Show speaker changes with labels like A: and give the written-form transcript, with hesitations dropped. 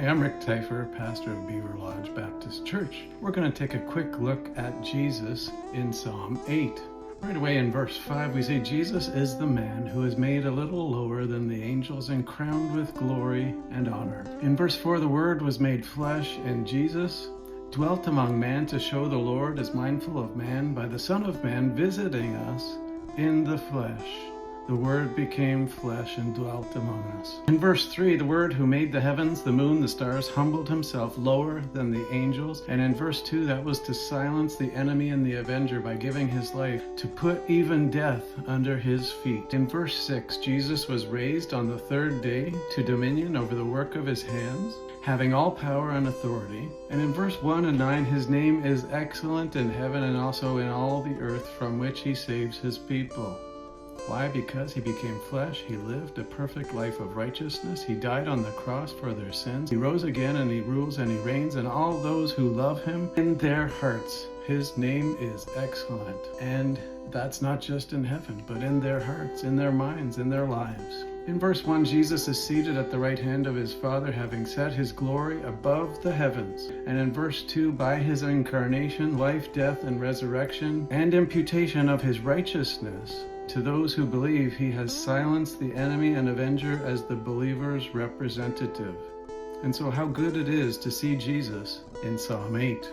A: I'm Rick Teifer, pastor of Beaver Lodge Baptist Church. We're going to take a quick look at Jesus in Psalm 8. Right away in verse 5, we say, Jesus is the man who is made a little lower than the angels and crowned with glory and honor. In verse 4, the Word was made flesh, and Jesus dwelt among man to show the Lord is mindful of man by the Son of Man visiting us in the flesh. The Word became flesh and dwelt among us. In verse 3, the Word who made the heavens, the moon, the stars, humbled himself lower than the angels. And in verse 2, that was to silence the enemy and the avenger by giving his life, to put even death under his feet. In verse 6, Jesus was raised on the third day to dominion over the work of his hands, having all power and authority. And in verse 1 and 9, his name is excellent in heaven and also in all the earth, from which he saves his people. Why? Because he became flesh, he lived a perfect life of righteousness, he died on the cross for their sins, he rose again and he rules and he reigns, and all those who love him in their hearts. His name is excellent. And that's not just in heaven, but in their hearts, in their minds, in their lives. In verse 1, Jesus is seated at the right hand of his Father, having set his glory above the heavens. And in verse 2, by his incarnation, life, death, and resurrection, and imputation of his righteousness, to those who believe, he has silenced the enemy and avenger as the believer's representative. And so how good it is to see Jesus in Psalm 8.